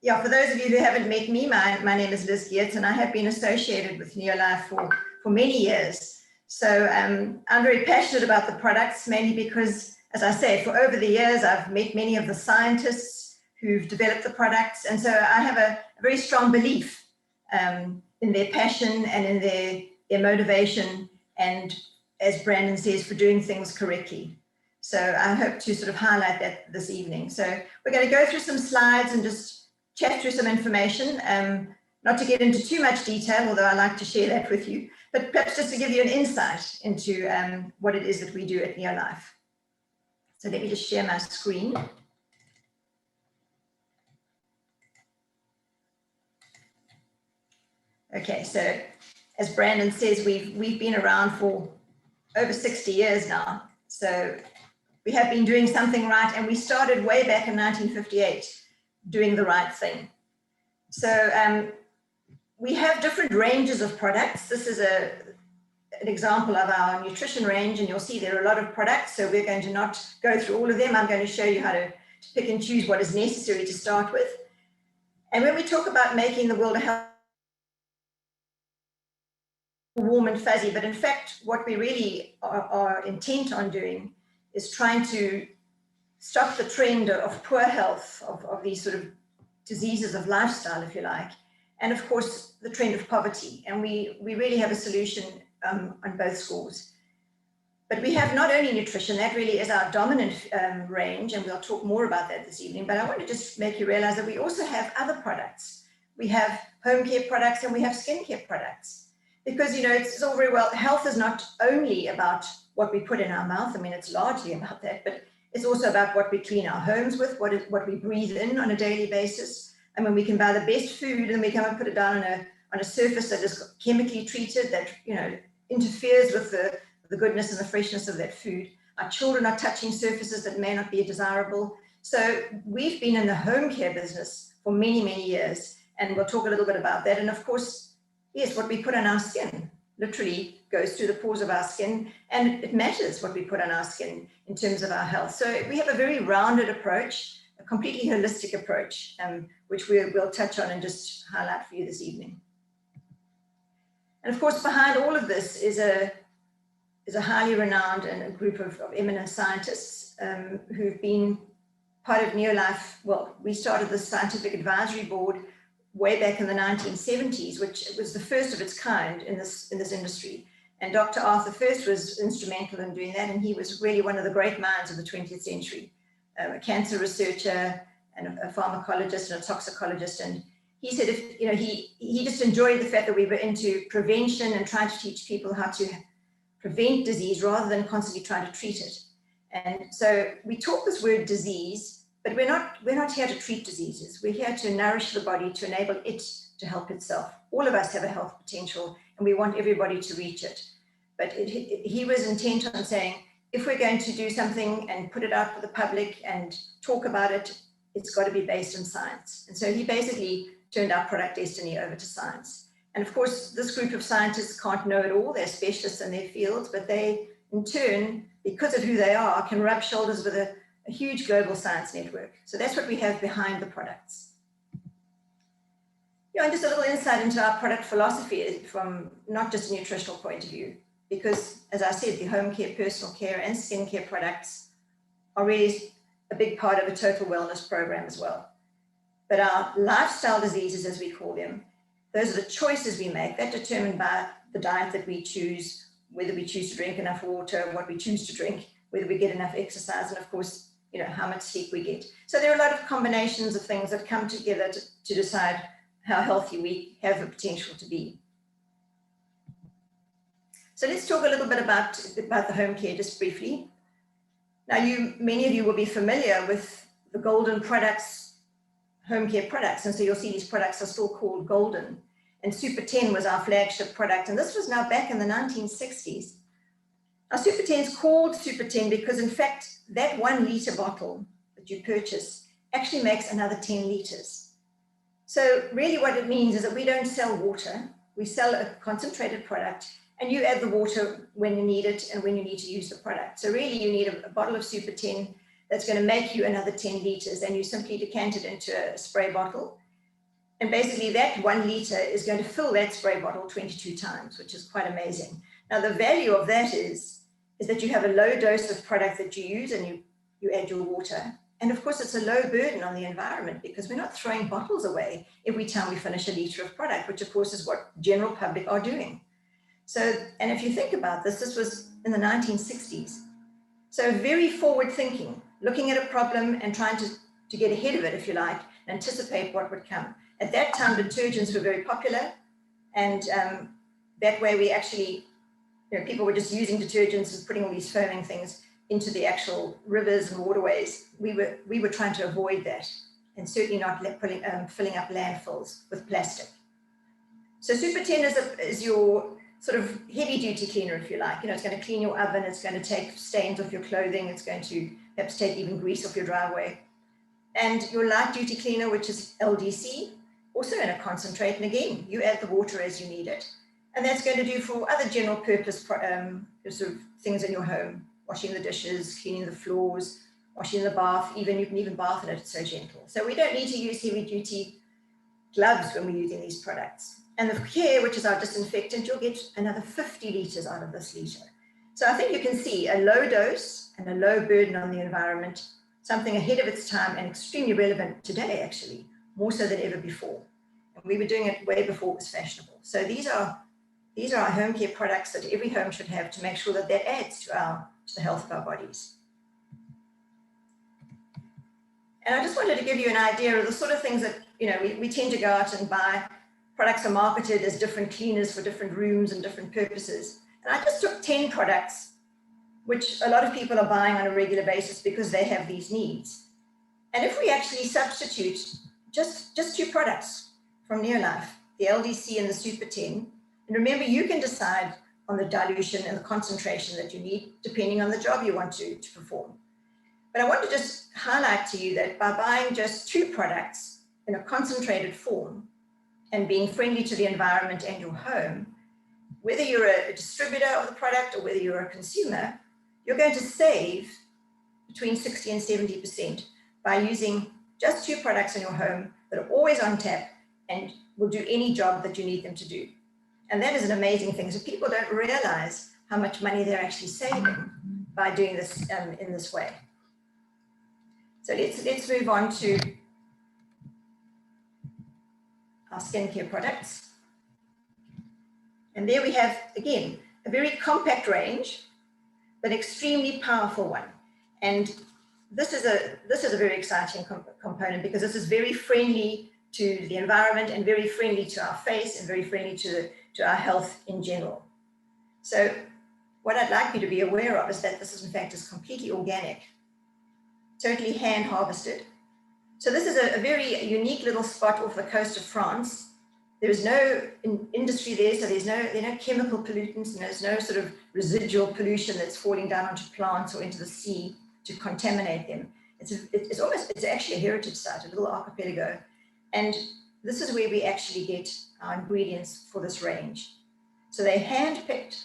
Yeah, for those of you who haven't met me, my name is Liz Geerdts, and I have been associated with NeoLife for many years. So I'm very passionate about the products, mainly because, as I say, for over the years, I've met many of the scientists who've developed the products. And so I have a very strong belief in their passion and in their motivation, and, as Brandon says, for doing things correctly. So I hope to sort of highlight that this evening. So we're going to go through some slides and just chat through some information, not to get into too much detail, although I like to share that with you, but perhaps just to give you an insight into what it is that we do at NeoLife. So let me just share my screen. Okay, so as Brandon says, we've been around for over 60 years now. So we have been doing something right, and we started way back in 1958. Doing the right thing. So we have different ranges of products. This is an example of our nutrition range, and you'll see there are a lot of products, so we're going to not go through all of them. I'm going to show you how to pick and choose what is necessary to start with. And when we talk about making the world a healthy, warm and fuzzy, but in fact, what we really are intent on doing is trying to stop the trend of poor health, of these sort of diseases of lifestyle, if you like, and of course, the trend of poverty. And we really have a solution on both scores. But we have not only nutrition, that really is our dominant range, and we'll talk more about that this evening, but I want to just make you realize that we also have other products. We have home care products and we have skincare products. Because, you know, it's all very well, health is not only about what we put in our mouth. I mean, it's largely about that, but it's also about what we clean our homes with, what we breathe in on a daily basis. I mean, we can buy the best food and we come and put it down on a surface that is chemically treated, that, you know, interferes with the goodness and the freshness of that food. Our children are touching surfaces that may not be desirable. So we've been in the home care business for many, many years, and we'll talk a little bit about that. And of course, yes, what we put on our skin literally goes through the pores of our skin, and it matters what we put on our skin in terms of our health. So we have a very rounded approach, a completely holistic approach, which we'll touch on and just highlight for you this evening. And of course, behind all of this is a highly renowned and a group of eminent scientists who've been part of NeoLife. Well, we started the scientific advisory board way back in the 1970s, which was the first of its kind in this industry. And Dr. Arthur First was instrumental in doing that, and he was really one of the great minds of the 20th century, a cancer researcher and a pharmacologist and a toxicologist. And he said, if, you know, he just enjoyed the fact that we were into prevention and trying to teach people how to prevent disease rather than constantly trying to treat it. And so we talk this word disease, but we're not here to treat diseases. We're here to nourish the body, to enable it to help itself. All of us have a health potential, and we want everybody to reach it. But he was intent on saying, if we're going to do something and put it out for the public and talk about it, it's got to be based on science. And so he basically turned our product destiny over to science. And of course, this group of scientists can't know it all. They're specialists in their fields, but they, in turn, because of who they are, can rub shoulders with a huge global science network. So that's what we have behind the products. And just a little insight into our product philosophy from not just a nutritional point of view, because as I said, the home care, personal care, and skincare products are really a big part of a total wellness program as well. But our lifestyle diseases, as we call them, those are the choices we make, that determined by the diet that we choose, whether we choose to drink enough water, what we choose to drink, whether we get enough exercise, and of course, you know, how much sleep we get. So there are a lot of combinations of things that come together to decide how healthy we have the potential to be. So let's talk a little bit about the home care just briefly. Now, many of you will be familiar with the Golden products, home care products. And so you'll see these products are still called Golden. And Super 10 was our flagship product. And this was now back in the 1960s. Now, Super 10 is called Super 10 because, in fact, that 1 liter bottle that you purchase actually makes another 10 liters. So really what it means is that we don't sell water. We sell a concentrated product, and you add the water when you need it and when you need to use the product. So really you need a bottle of Super 10 that's going to make you another 10 liters, and you simply decant it into a spray bottle. And basically that 1 liter is going to fill that spray bottle 22 times, which is quite amazing. Now, the value of that is that you have a low dose of product that you use, and you add your water. And of course, it's a low burden on the environment, because we're not throwing bottles away every time we finish a liter of product, which of course is what general public are doing. So, and if you think about this, this was in the 1960s. So very forward thinking, looking at a problem and trying to get ahead of it, if you like, anticipate what would come. At that time, detergents were very popular, and that way we actually, people were just using detergents and putting all these foaming things into the actual rivers and waterways. We were trying to avoid that, and certainly not filling up landfills with plastic. So Super 10 is your sort of heavy duty cleaner, if you like. It's going to clean your oven, it's going to take stains off your clothing, it's going to perhaps take even grease off your driveway. And your light duty cleaner, which is LDC, also in a concentrate, and again, you add the water as you need it. And that's going to do for other general purpose sort of things in your home, washing the dishes, cleaning the floors, washing the bath, you can even bath in it, it's so gentle. So we don't need to use heavy duty gloves when we're using these products. And the Care, which is our disinfectant, you'll get another 50 liters out of this liter. So I think you can see a low dose and a low burden on the environment, something ahead of its time and extremely relevant today, actually, more so than ever before. And we were doing it way before it was fashionable. So these are our home care products that every home should have to make sure that that adds to the health of our bodies. And I just wanted to give you an idea of the sort of things that, we tend to go out and buy. Products are marketed as different cleaners for different rooms and different purposes. And I just took 10 products, which a lot of people are buying on a regular basis because they have these needs. And if we actually substitute just 2 products from NeoLife, the LDC and the Super 10, and remember, you can decide on the dilution and the concentration that you need, depending on the job you want to perform. But I want to just highlight to you that by buying just 2 products in a concentrated form, and being friendly to the environment and your home, whether you're a distributor of the product or whether you're a consumer, you're going to save between 60 and 70% by using just 2 products in your home that are always on tap and will do any job that you need them to do. And that is an amazing thing. So people don't realize how much money they're actually saving by doing this in this way. So let's move on to our skincare products. And there we have, again, a very compact range, but extremely powerful one. And this is a very exciting component, because this is very friendly to the environment and very friendly to our face and very friendly to our health in general. So what I'd like you to be aware of is that this is, in fact, is completely organic, totally hand harvested. So this is a very unique little spot off the coast of France. There is no industry there, so there are no chemical pollutants, and there's no sort of residual pollution that's falling down onto plants or into the sea to contaminate them. It's actually a heritage site, a little archipelago. And this is where we actually get our ingredients for this range. So they're hand-picked,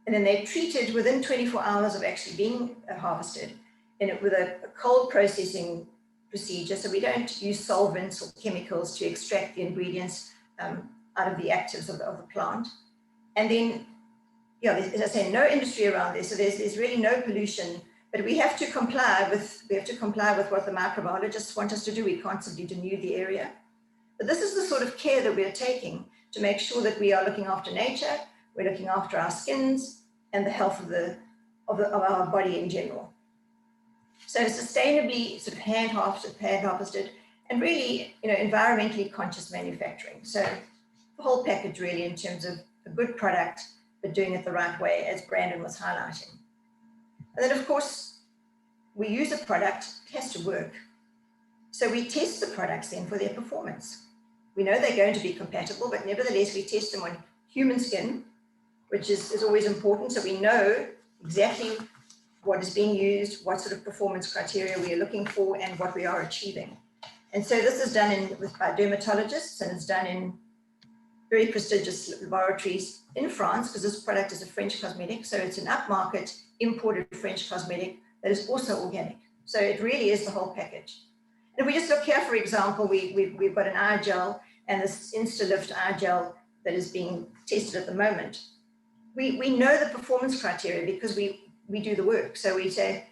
and then they're treated within 24 hours of actually being harvested with a cold processing procedure. So we don't use solvents or chemicals to extract the ingredients out of the actives of the plant. And then, as I say, no industry around there. So there's really no pollution, but we have to comply with what the microbiologists want us to do. We can't simply denude the area. But this is the sort of care that we are taking to make sure that we are looking after nature, we're looking after our skins and the health of our body in general. So sustainably sort of hand harvested, and really, environmentally conscious manufacturing. So the whole package really, in terms of a good product, but doing it the right way, as Brandon was highlighting. And then, of course, we use a product, it has to work. So we test the products then for their performance. We know they're going to be compatible, but nevertheless, we test them on human skin, which is always important. So we know exactly what is being used, what sort of performance criteria we are looking for, and what we are achieving. And so this is done by dermatologists, and it's done in very prestigious laboratories in France, because this product is a French cosmetic. So it's an upmarket imported French cosmetic that is also organic. So it really is the whole package. And if we just look here, for example, we've got an eye gel and this InstaLift eye gel that is being tested at the moment. We know the performance criteria because we do the work. So we say,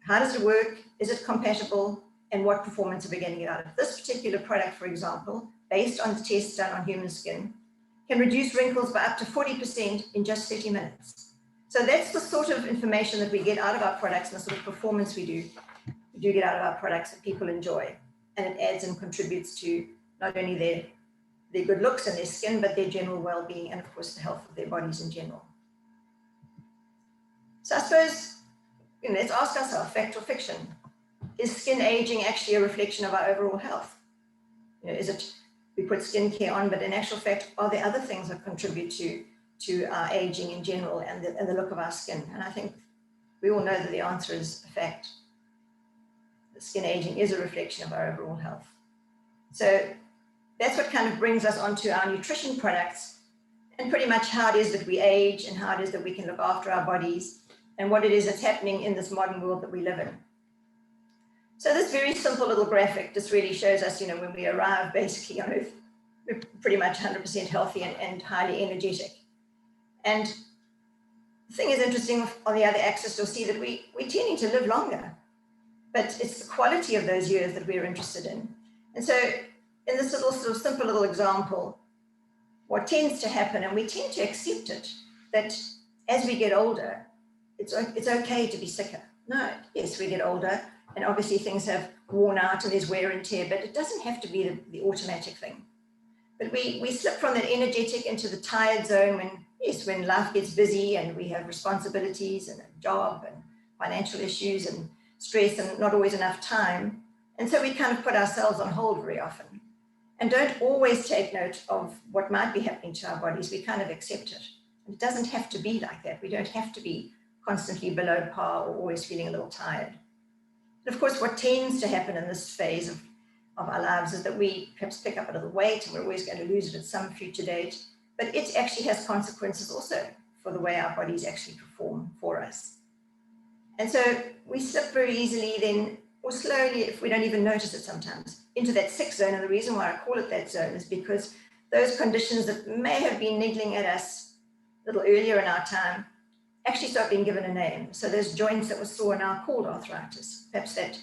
how does it work? Is it compatible? And what performance are we getting out of it? This particular product, for example, based on the tests done on human skin, can reduce wrinkles by up to 40% in just 30 minutes. So that's the sort of information that we get out of our products and the sort of performance we do get out of our products that people enjoy. And it adds and contributes to not only their good looks and their skin, but their general well-being and, of course, the health of their bodies in general. So I suppose, let's ask ourselves, fact or fiction? Is skin aging actually a reflection of our overall health? Is it we put skincare on, but in actual fact, are there other things that contribute to our aging in general and the look of our skin? And I think we all know that the answer is a fact. The skin aging is a reflection of our overall health. So that's what kind of brings us onto our nutrition products and pretty much how it is that we age and how it is that we can look after our bodies and what it is that's happening in this modern world that we live in. So this very simple little graphic just really shows us, when we arrive basically on Earth, we're pretty much 100% healthy and highly energetic. And the thing is interesting, on the other axis, you'll see that we're tending to live longer, but it's the quality of those years that we're interested in. And so in this little sort of simple little example, what tends to happen, and we tend to accept it, that as we get older, it's okay to be sicker. No, yes, we get older, and obviously things have worn out and there's wear and tear, but it doesn't have to be the automatic thing. But we slip from that energetic into the tired zone when life gets busy and we have responsibilities and a job and financial issues and stress and not always enough time. And so we kind of put ourselves on hold very often and don't always take note of what might be happening to our bodies. We kind of accept it. And it doesn't have to be like that. We don't have to be constantly below par or always feeling a little tired. And of course, what tends to happen in this phase of our lives is that we perhaps pick up a little weight and we're always going to lose it at some future date, but it actually has consequences also for the way our bodies actually perform for us. And so we slip very easily then, or slowly, if we don't even notice it sometimes, into that sick zone. And the reason why I call it that zone is because those conditions that may have been niggling at us a little earlier in our time actually start being given a name. So those joints that were sore are now called arthritis. Perhaps that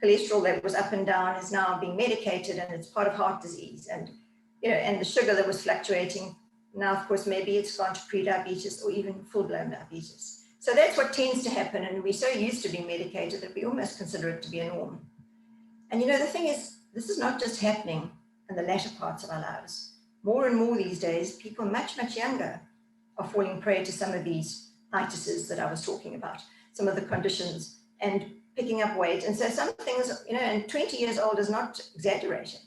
cholesterol that was up and down is now being medicated and it's part of heart disease. And, and the sugar that was fluctuating, now, of course, maybe it's gone to pre-diabetes or even full-blown diabetes. So that's what tends to happen. And we're so used to being medicated that we almost consider it to be a norm. And, the thing is, this is not just happening in the latter parts of our lives. More and more these days, people much, much younger are falling prey to some of these itises that I was talking about, some of the conditions, and picking up weight. And so some things, and 20 years old is not exaggerating.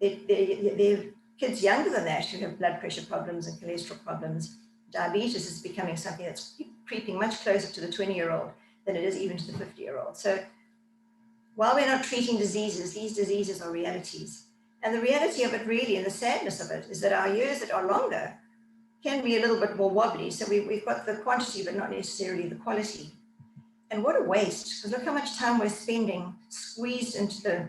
They're kids younger than that who have blood pressure problems and cholesterol problems. Diabetes is becoming something that's creeping much closer to the 20-year-old than it is even to the 50-year-old. So while we're not treating diseases, these diseases are realities. And the reality of it really, and the sadness of it, is that our years that are longer can be a little bit more wobbly. So we've got the quantity, but not necessarily the quality. And what a waste, because look how much time we're spending squeezed into the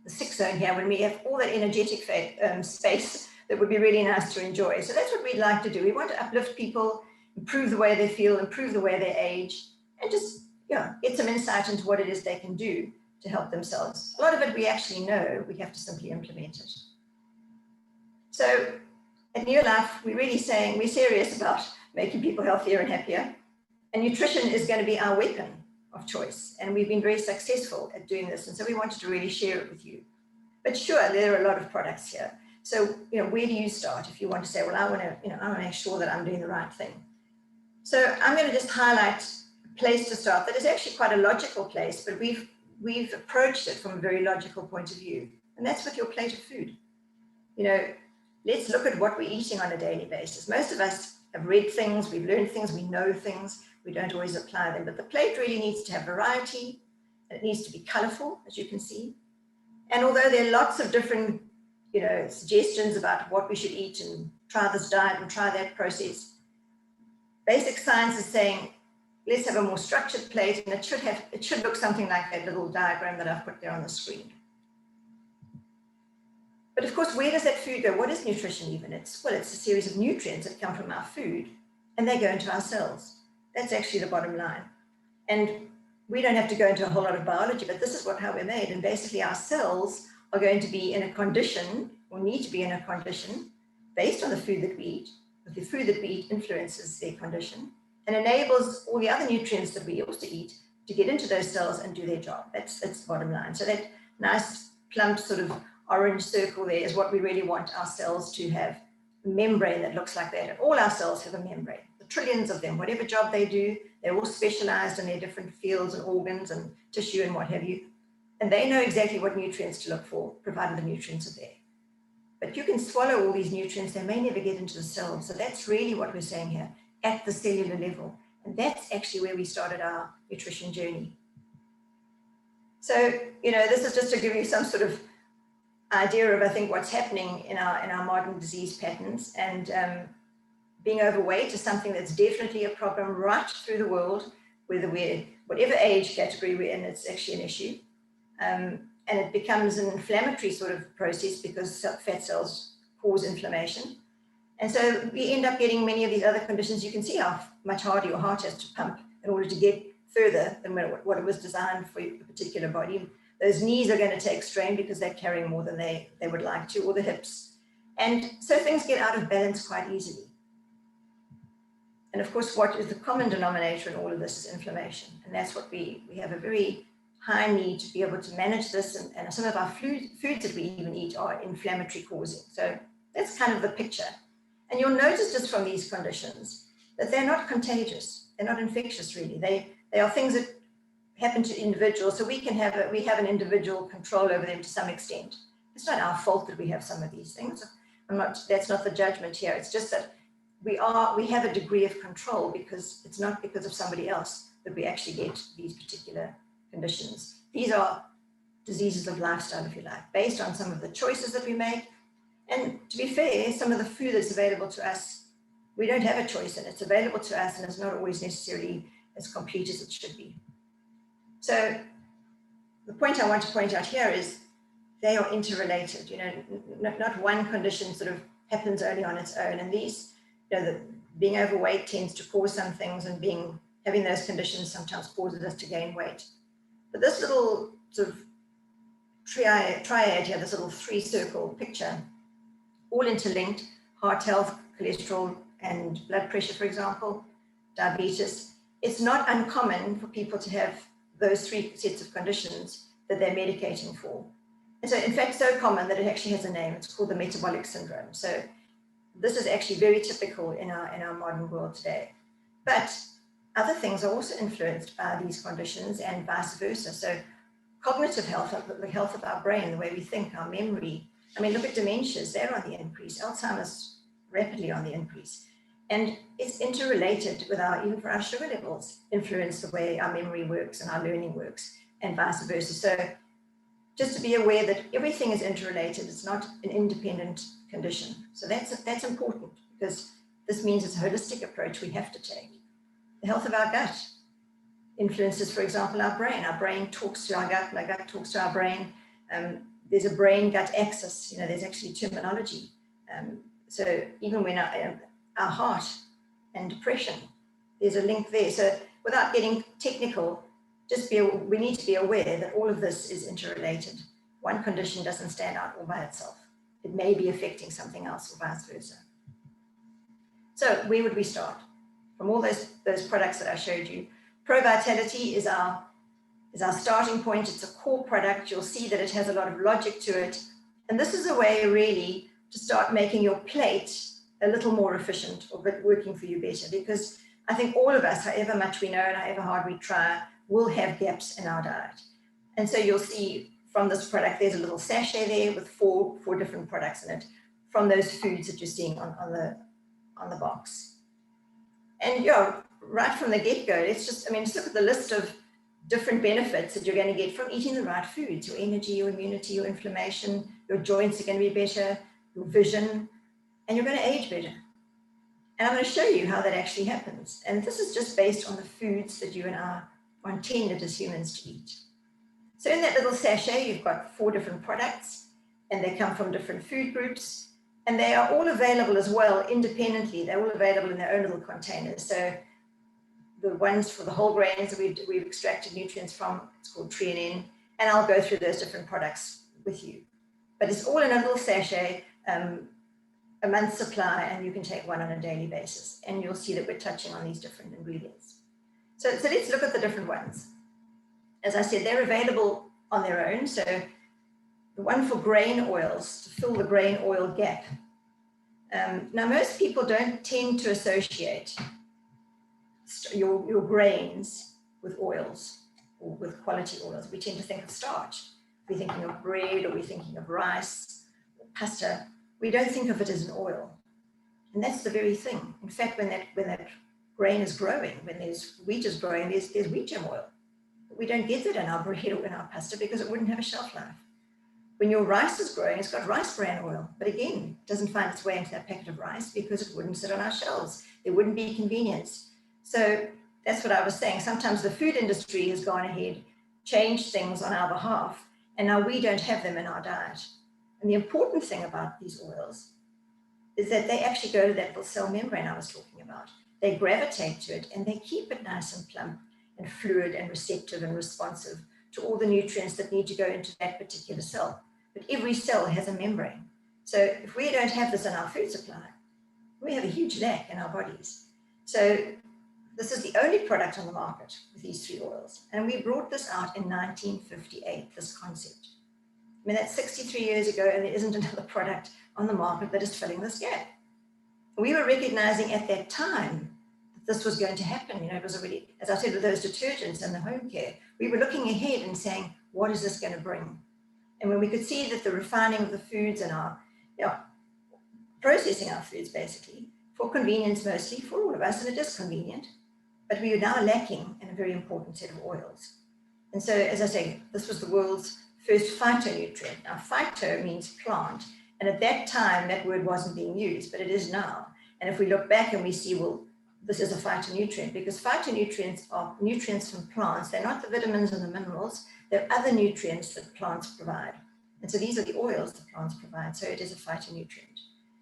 sick zone here when we have all that energetic space that would be really nice to enjoy. So that's what we'd like to do. We want to uplift people, improve the way they feel, improve the way they age, and just get some insight into what it is they can do to help themselves. A lot of it we actually know, we have to simply implement it. So at NeoLife, we're really saying we're serious about making people healthier and happier. And nutrition is going to be our weapon of choice. And we've been very successful at doing this. And so we wanted to really share it with you. But sure, there are a lot of products here. So, where do you start if you want to say, well, I want to make sure that I'm doing the right thing. So I'm going to just highlight a place to start that is actually quite a logical place, but we've approached it from a very logical point of view. And that's with your plate of food. Let's look at what we're eating on a daily basis. Most of us have read things, we've learned things, we know things, we don't always apply them, but the plate really needs to have variety, and it needs to be colorful, as you can see. And although there are lots of different, suggestions about what we should eat and try this diet and try that process, basic science is saying let's have a more structured plate, and it should look something like that little diagram that I've put there on the screen. But of course, where does that food go? What is nutrition even? It's a series of nutrients that come from our food, and they go into our cells. That's actually the bottom line. And we don't have to go into a whole lot of biology, but this is how we're made. And basically our cells are going to be in a condition, or need to be in a condition, based on the food that we eat. But the food that we eat influences their condition and enables all the other nutrients that we also eat to get into those cells and do their job. That's the bottom line. So that nice plump sort of orange circle there is what we really want our cells to have, a membrane that looks like that. And all our cells have a membrane, the trillions of them, whatever job they do, they're all specialized in their different fields and organs and tissue and what have you. And they know exactly what nutrients to look for, provided the nutrients are there. But you can swallow all these nutrients, they may never get into the cells. So that's really what we're saying here, at the cellular level. And that's actually where we started our nutrition journey. So, this is just to give you some sort of idea of, I think, what's happening in our modern disease patterns. And being overweight is something that's definitely a problem right through the world, whatever age category we're in, it's actually an issue. And it becomes an inflammatory sort of process because fat cells cause inflammation. And so we end up getting many of these other conditions. You can see how much harder your heart has to pump in order to get further than what it was designed for a particular body. Those knees are going to take strain because they're carrying more than they would like to, or the hips. And so things get out of balance quite easily. And of course, what is the common denominator in all of this is inflammation. And that's what we have a very high need to be able to manage this. And some of our foods that we even eat are inflammatory causing. So that's kind of the picture. And you'll notice just from these conditions that they're not contagious. They're not infectious, really. They are things that happen to individuals. So we have an individual control over them to some extent. It's not our fault that we have some of these things. That's not the judgment here. It's just that we have a degree of control because it's not because of somebody else that we actually get these particular conditions. These are diseases of lifestyle, if you like, based on some of the choices that we make. And to be fair, some of the food that's available to us, we don't have a choice in. It's available to us and it's not always necessarily as complete as it should be. So the point I want to point out here is they are interrelated. Not one condition sort of happens only on its own. And these, being overweight tends to cause some things, and having those conditions sometimes causes us to gain weight. But this little sort of triad here, this little three-circle picture, all interlinked: heart health, cholesterol, and blood pressure, for example, diabetes. It's not uncommon for people to have those three sets of conditions that they're medicating for. And so, in fact, so common that it actually has a name. It's called the metabolic syndrome. So this is actually very typical in our modern world today. But other things are also influenced by these conditions and vice versa. So cognitive health, the health of our brain, the way we think, our memory. I mean, look at dementias, they're on the increase. Alzheimer's rapidly on the increase. And it's interrelated with even for our sugar levels, influence the way our memory works and our learning works, and vice versa. So just to be aware that everything is interrelated, it's not an independent condition. So that's important, because this means it's a holistic approach we have to take. The health of our gut influences, for example, our brain. Our brain talks to our gut, and our gut talks to our brain. There's a brain-gut axis, there's actually terminology. So even when our heart and depression, there's a link there. So without getting technical, we need to be aware that all of this is interrelated. One condition doesn't stand out all by itself. It may be affecting something else or vice versa. So where would we start? From all those products that I showed you, Pro Vitality is our starting point. It's a core product. You'll see that it has a lot of logic to it. And this is a way really to start making your plate a little more efficient, or working for you better, because I think all of us, however much we know and however hard we try, will have gaps in our diet. And so you'll see from this product, there's a little sachet there with four different products in it from those foods that you're seeing on the box. And right from the get-go, just look at the list of different benefits that you're going to get from eating the right foods: your energy, your immunity, your inflammation, your joints are going to be better, your vision, and you're going to age better. And I'm going to show you how that actually happens. And this is just based on the foods that you and I are intended as humans to eat. So in that little sachet, you've got 4 different products, and they come from different food groups, and they are all available as well independently. They're all available in their own little containers. So the ones for the whole grains that we've extracted nutrients from, it's called Treonine, and I'll go through those different products with you. But it's all in a little sachet, a month's supply, and you can take one on a daily basis. And you'll see that we're touching on these different ingredients. So let's look at the different ones. As I said, they're available on their own. So the one for grain oils, to fill the grain oil gap. Now, most people don't tend to associate your grains with oils or with quality oils. We tend to think of starch. We're thinking of bread, or we're thinking of rice or pasta. We don't think of it as an oil. And that's the very thing. In fact, when that grain is growing, when there's wheat is growing, there's wheat germ oil. But we don't get that in our bread or in our pasta because it wouldn't have a shelf life. When your rice is growing, it's got rice bran oil, but again, it doesn't find its way into that packet of rice because it wouldn't sit on our shelves. There wouldn't be convenience. So that's what I was saying. Sometimes the food industry has gone ahead, changed things on our behalf, and now we don't have them in our diet. And the important thing about these oils is that they actually go to that little cell membrane I was talking about. They gravitate to it and they keep it nice and plump and fluid and receptive and responsive to all the nutrients that need to go into that particular cell. But every cell has a membrane. So if we don't have this in our food supply, we have a huge lack in our bodies. So this is the only product on the market with these 3 oils. And we brought this out in 1958, this concept. I mean, that's 63 years ago, and there isn't another product on the market that is filling this gap. We were recognizing at that time that this was going to happen. You know, it was already, as I said, with those detergents and the home care, we were looking ahead and saying, what is this going to bring? And when we could see that the refining of the foods and our, processing our foods basically, for convenience mostly, for all of us, and it is convenient, but we are now lacking in a very important set of oils. And so, as I say, this was the world's first phytonutrient. Now, phyto means plant, and at that time, that word wasn't being used, but it is now. And if we look back and we see, well, this is a phytonutrient, because phytonutrients are nutrients from plants. They're not the vitamins and the minerals. They're other nutrients that plants provide. And so these are the oils that plants provide. So it is a phytonutrient.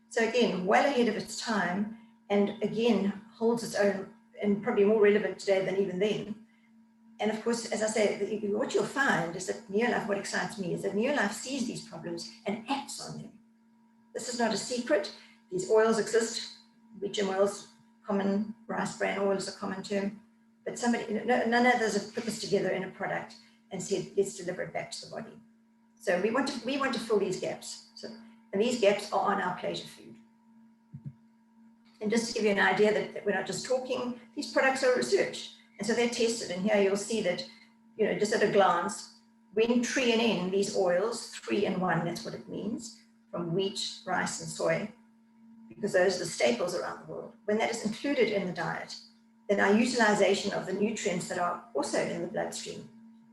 So again, well ahead of its time, and again, holds its own, and probably more relevant today than even then. And of course, as I say, what you'll find is that NeoLife, what excites me is that NeoLife sees these problems and acts on them. This is not a secret. These oils exist. Wheat germ oils, common, rice bran oil is a common term. But none of us have put this together in a product and said, let's deliver it back to the body. So we want to fill these gaps. And these gaps are on our plate of food. And just to give you an idea that we're not just talking, these products are researched. And so they're tested. And here you'll see that, just at a glance, when Treonine, these oils, 3 in 1, that's what it means, from wheat, rice, and soy, because those are the staples around the world. When that is included in the diet, then our utilization of the nutrients that are also in the bloodstream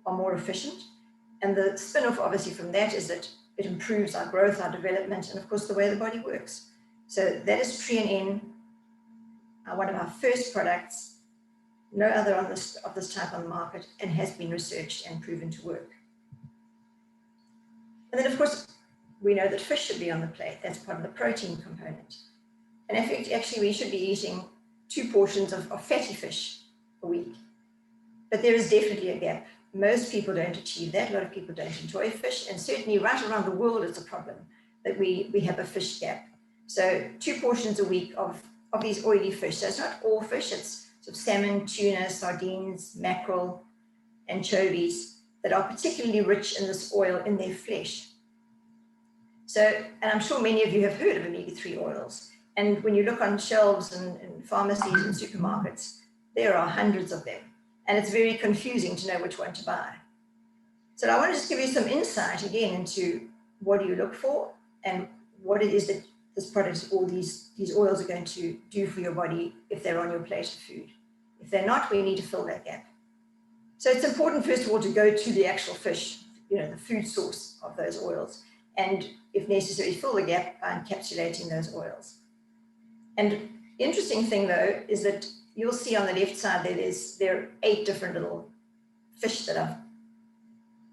are more efficient. And the spin-off, obviously, from that is that it improves our growth, our development, and of course, the way the body works. So that is Treonine, one of our first products, no other of this type on the market, and has been researched and proven to work. And then, of course, we know that fish should be on the plate. That's part of the protein component. And actually, we should be eating 2 portions of fatty fish a week. But there is definitely a gap. Most people don't achieve that. A lot of people don't enjoy fish. And certainly right around the world, it's a problem that we have a fish gap. So 2 portions a week of these oily fish. So it's not all fish. It's sort of salmon, tuna, sardines, mackerel, anchovies that are particularly rich in this oil in their flesh. So, and I'm sure many of you have heard of omega-3 oils. And when you look on shelves in pharmacies and supermarkets, there are hundreds of them. And it's very confusing to know which one to buy. So I want to just give you some insight again into what do you look for and what it is that this product, all these oils are going to do for your body if they're on your plate of food. If they're not, we need to fill that gap. So it's important, first of all, to go to the actual fish, the food source of those oils, and if necessary, fill the gap by encapsulating those oils. And The interesting thing though, is that you'll see on the left side there are 8 different little fish that are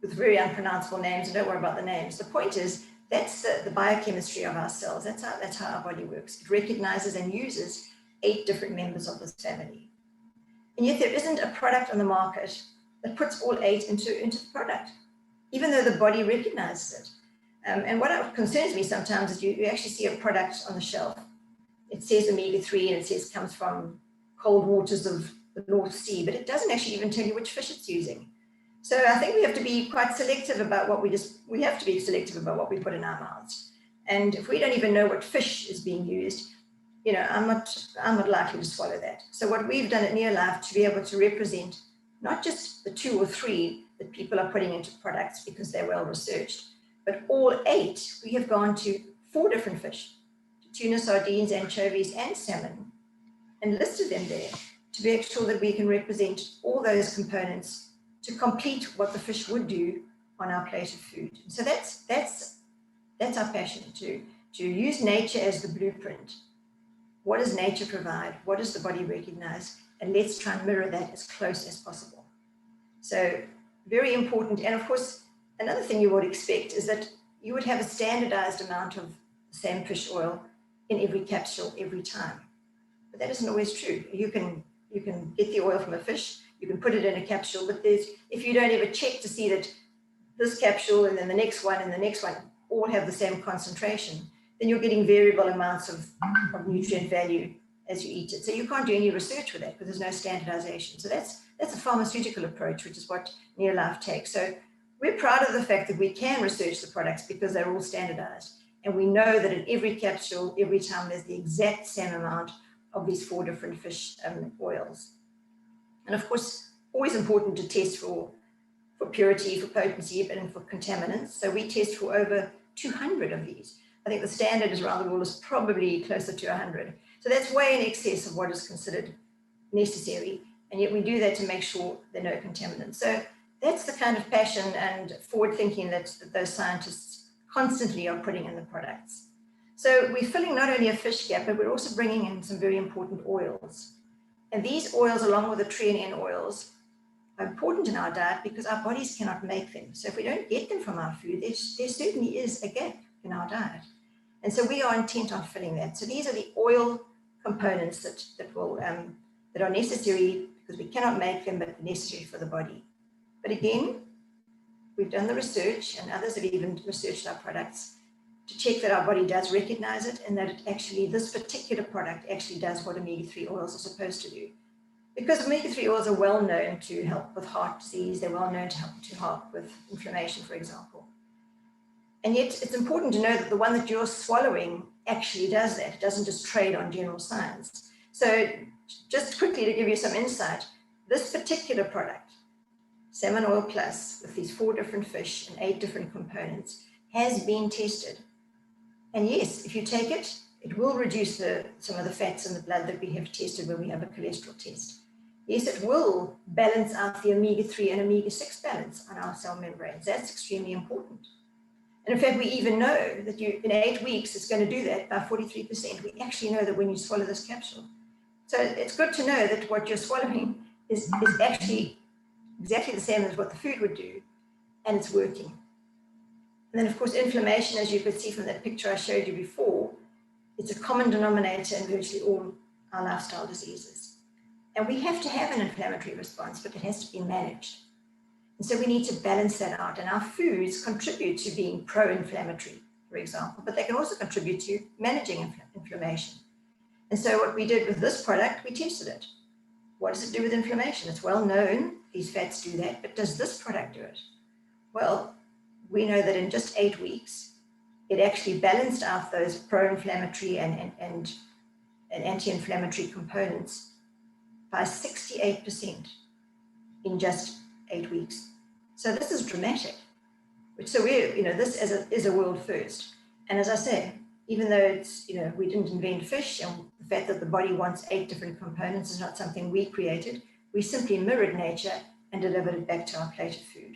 with very unpronounceable names, and don't worry about the names. The point is, that's the biochemistry of our cells. That's how our body works. It recognizes and uses 8 different members of this family. And yet there isn't a product on the market that puts all 8 into the product, even though the body recognizes it. And what concerns me sometimes is you actually see a product on the shelf. It says omega-3 and it says comes from cold waters of the North Sea, but it doesn't actually even tell you which fish it's using. So I think we have to be quite selective about what we have to be selective about what we put in our mouths. And if we don't even know what fish is being used, I'm not likely to swallow that. So what we've done at NeoLife to be able to represent not just the 2 or 3 that people are putting into products because they're well researched, but all 8, we have gone to 4 different fish, tuna, sardines, anchovies, and salmon, and listed them there to make sure that we can represent all those components to complete what the fish would do on our plate of food. So that's our passion, to use nature as the blueprint. What does nature provide? What does the body recognize? And let's try and mirror that as close as possible. So very important. And of course, another thing you would expect is that you would have a standardized amount of the same fish oil in every capsule every time. But that isn't always true. You can get the oil from a fish, you can put it in a capsule, but if you don't ever check to see that this capsule and then the next one and the next one all have the same concentration, then you're getting variable amounts of nutrient value as you eat it. So you can't do any research with that because there's no standardization. So that's a pharmaceutical approach, which is what NeoLife takes. So we're proud of the fact that we can research the products because they're all standardized. And we know that in every capsule, every time, there's the exact same amount of these 4 different fish oils. And of course, always important to test for purity, for potency, and for contaminants. So we test for over 200 of these. I think the standard around the world is probably closer to 100. So that's way in excess of what is considered necessary. And yet we do that to make sure there are no contaminants. So that's the kind of passion and forward thinking that those scientists constantly are putting in the products. So we're filling not only a fish gap, but we're also bringing in some very important oils. And these oils, along with the tree and N oils, are important in our diet because our bodies cannot make them. So if we don't get them from our food, there certainly is a gap in our diet. And so we are intent on filling that. So these are the oil components that are necessary because we cannot make them, but necessary for the body. But again, we've done the research, and others have even researched our products to check that our body does recognize it and that this particular product actually does what omega-3 oils are supposed to do. Because omega-3 oils are well known to help with heart disease, they're well known to help with inflammation, for example. And yet it's important to know that the one that you're swallowing actually does that. It doesn't just trade on general science. So just quickly to give you some insight, this particular product, Salmon Oil Plus, with these 4 different fish and 8 different components, has been tested. And yes, if you take it, it will reduce some of the fats in the blood that we have tested when we have a cholesterol test. Yes, it will balance out the omega-3 and omega-6 balance on our cell membranes. That's extremely important. And in fact, we even know that in 8 weeks, it's going to do that by 43%. We actually know that when you swallow this capsule. So it's good to know that what you're swallowing is actually exactly the same as what the food would do, and it's working. And then, of course, inflammation, as you could see from that picture I showed you before, it's a common denominator in virtually all our lifestyle diseases. And we have to have an inflammatory response, but it has to be managed. And so we need to balance that out. And our foods contribute to being pro-inflammatory, for example, but they can also contribute to managing inflammation. And so what we did with this product, we tested it. What does it do with inflammation? It's well known, these fats do that, but does this product do it? Well, we know that in just 8 weeks, it actually balanced out those pro-inflammatory and anti-inflammatory components by 68% in just 8 weeks. So this is dramatic. So this is a world first. And as I say, even though we didn't invent fish, and the fact that the body wants 8 different components is not something we created, we simply mirrored nature and delivered it back to our plate of food.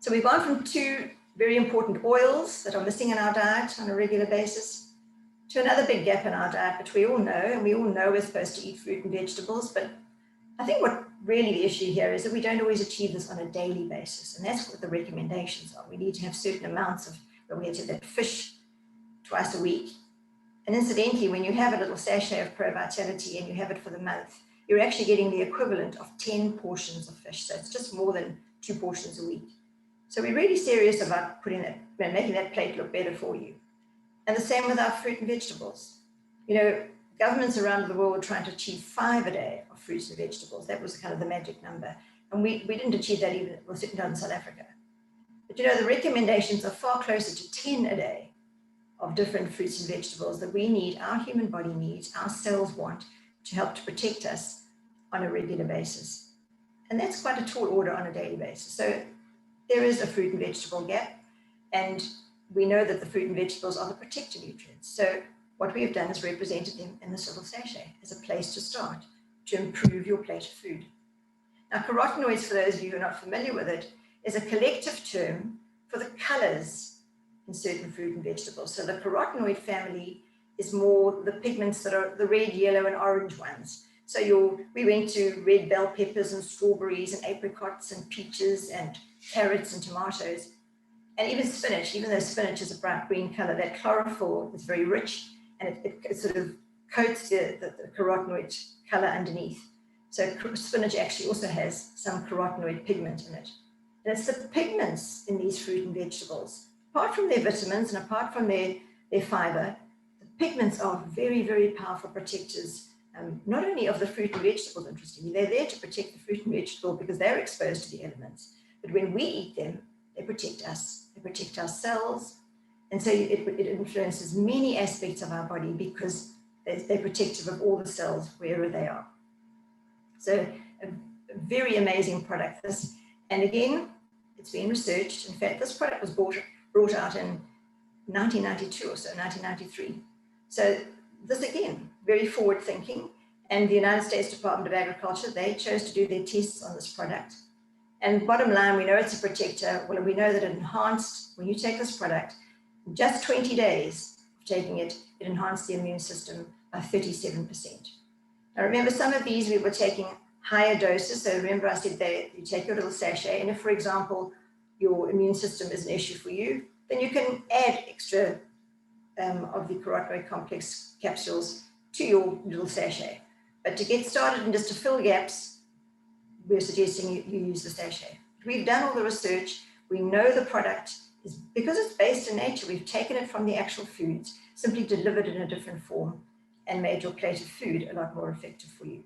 So we've gone from 2 very important oils that are missing in our diet on a regular basis to another big gap in our diet, which we all know, and we all know we're supposed to eat fruit and vegetables, but I think what really the issue here is that we don't always achieve this on a daily basis, and that's what the recommendations are. We need to have certain amounts of, we have to have fish twice a week. And incidentally, when you have a little sachet of Pro Vitality and you have it for the month, you're actually getting the equivalent of 10 portions of fish. So it's just more than 2 portions a week. So we're really serious about putting that, making that plate look better for you. And the same with our fruit and vegetables. You know, governments around the world were trying to achieve 5 a day of fruits and vegetables. That was kind of the magic number. And we didn't achieve that even, well, certainly not in South Africa. But you know, the recommendations are far closer to 10 a day of different fruits and vegetables that we need, our human body needs, our cells want to help to protect us on a regular basis. And that's quite a tall order on a daily basis. So there is a fruit and vegetable gap, and we know that the fruit and vegetables are the protector nutrients. So what we have done is represented them in this little sachet as a place to start to improve your plate of food. Now, carotenoids, for those of you who are not familiar with it, is a collective term for the colors in certain fruit and vegetables. So the carotenoid family is more the pigments that are the red, yellow, and orange ones. So we went to red bell peppers and strawberries and apricots and peaches and carrots and tomatoes, and even spinach. Even though spinach is a bright green color, that chlorophyll is very rich, and it sort of coats the carotenoid color underneath. So spinach actually also has some carotenoid pigment in it. And it's the pigments in these fruit and vegetables, apart from their vitamins and apart from their fiber, the pigments are very, very powerful protectors, not only of the fruit and vegetables, interestingly, they're there to protect the fruit and vegetable because they're exposed to the elements. But when we eat them, they protect us, they protect our cells. And so it influences many aspects of our body because they're protective of all the cells wherever they are. So a very amazing product, this. And again, it's been researched. In fact, this product was brought out in 1992 or so, 1993. So this, again, very forward thinking. And the United States Department of Agriculture, they chose to do their tests on this product. And bottom line, we know it's a protector. Well, we know that it enhanced, when you take this product, in just 20 days of taking it, it enhanced the immune system by 37%. Now remember, some of these we were taking higher doses. So remember I said that you take your little sachet, and if, for example, your immune system is an issue for you, then you can add extra of the carotenoid complex capsules to your little sachet. But to get started and just to fill gaps, we're suggesting you use the sachet. We've done all the research. We know the product is, because it's based in nature, we've taken it from the actual foods, simply delivered in a different form and made your plate of food a lot more effective for you.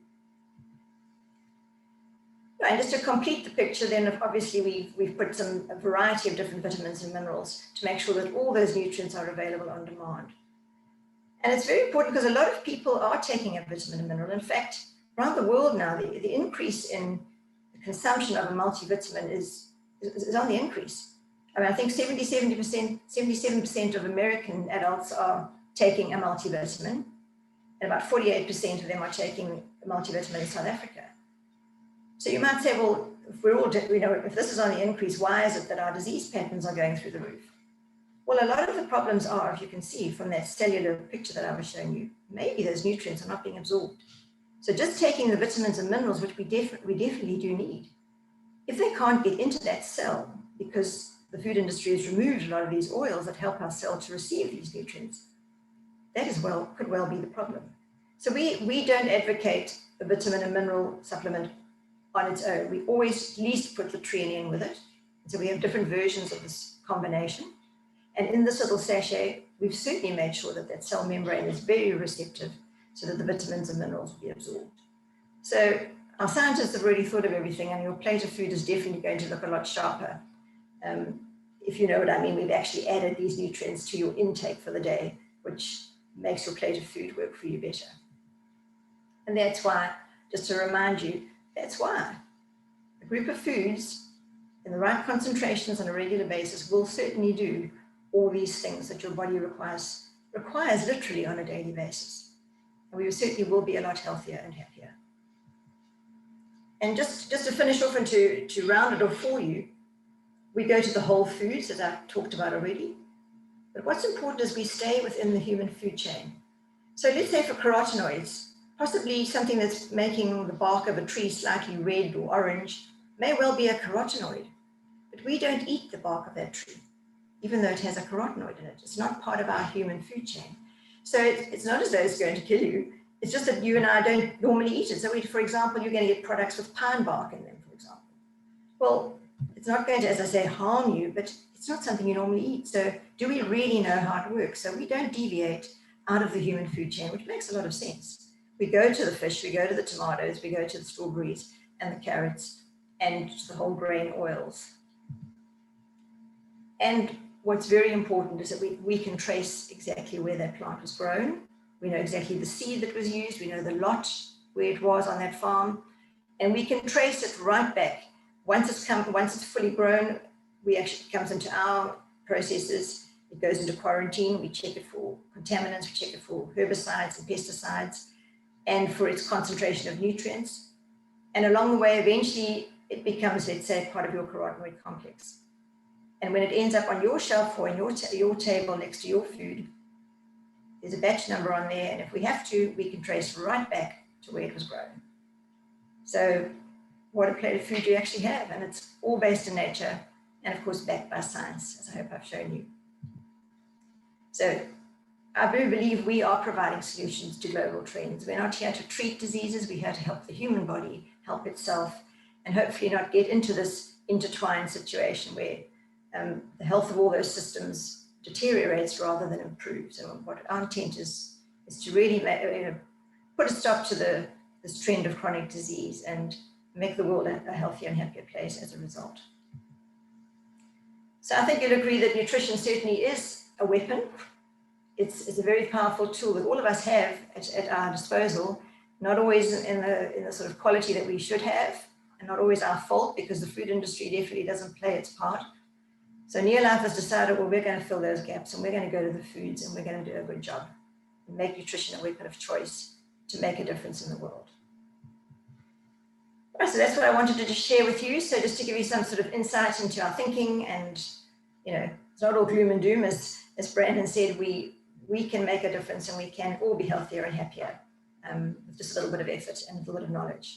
And just to complete the picture, then obviously we've put a variety of different vitamins and minerals to make sure that all those nutrients are available on demand. And it's very important because a lot of people are taking a vitamin and mineral. In fact, around the world now, the increase in the consumption of a multivitamin is on the increase. I mean, I think 77% of American adults are taking a multivitamin, and about 48% of them are taking a multivitamin in South Africa. So you might say, well, if we're all, if this is on the increase, why is it that our disease patterns are going through the roof? Well, a lot of the problems are, if you can see from that cellular picture that I was showing you, maybe those nutrients are not being absorbed. So just taking the vitamins and minerals, which we definitely do need, if they can't get into that cell, because the food industry has removed a lot of these oils that help our cell to receive these nutrients, that could well be the problem. So we don't advocate a vitamin and mineral supplement on its own. We always at least put the threonine with it. So we have different versions of this combination. And in this little sachet, we've certainly made sure that that cell membrane is very receptive so that the vitamins and minerals will be absorbed. So our scientists have really thought of everything, and your plate of food is definitely going to look a lot sharper. If you know what I mean, we've actually added these nutrients to your intake for the day, which makes your plate of food work for you better. And that's why, just to remind you, that's why a group of foods in the right concentrations on a regular basis will certainly do all these things that your body requires literally on a daily basis. And we certainly will be a lot healthier and happier. And just to finish off and to round it off for you, we go to the whole foods, as I talked about already. But what's important is we stay within the human food chain. So let's say for carotenoids, possibly something that's making the bark of a tree slightly red or orange may well be a carotenoid, but we don't eat the bark of that tree, even though it has a carotenoid in it. It's not part of our human food chain. So it's not as though it's going to kill you. It's just that you and I don't normally eat it. So for example, you're going to get products with pine bark in them, for example. Well, it's not going to, as I say, harm you, but it's not something you normally eat. So do we really know how it works? So we don't deviate out of the human food chain, which makes a lot of sense. We go to the fish, we go to the tomatoes, we go to the strawberries and the carrots and the whole grain oils. And what's very important is that we can trace exactly where that plant was grown. We know exactly the seed that was used. We know the lot where it was on that farm. And we can trace it right back. Once it's fully grown, it comes into our processes. It goes into quarantine. We check it for contaminants. We check it for herbicides and pesticides and for its concentration of nutrients. And along the way, eventually, it becomes, let's say, part of your carotenoid complex. And when it ends up on your shelf or on your table next to your food, there's a batch number on there. And if we have to, we can trace right back to where it was grown. So what a plate of food you actually have. And it's all based in nature and, of course, backed by science, as I hope I've shown you. So I do believe we are providing solutions to global trends. We're not here to treat diseases. We're here to help the human body help itself and hopefully not get into this intertwined situation where the health of all those systems deteriorates rather than improves. So what our intent is to really put a stop to this trend of chronic disease and make the world a healthier and happier place as a result. So I think you'll agree that nutrition certainly is a weapon. It's a very powerful tool that all of us have at our disposal, not always in the sort of quality that we should have, and not always our fault because the food industry definitely doesn't play its part. So NeoLife has decided, well, we're going to fill those gaps and we're going to go to the foods and we're going to do a good job and make nutrition a weapon of choice to make a difference in the world. Right, so that's what I wanted to just share with you. So just to give you some sort of insight into our thinking and, it's not all gloom and doom. As Brandon said, we can make a difference and we can all be healthier and happier with just a little bit of effort and a little bit of knowledge.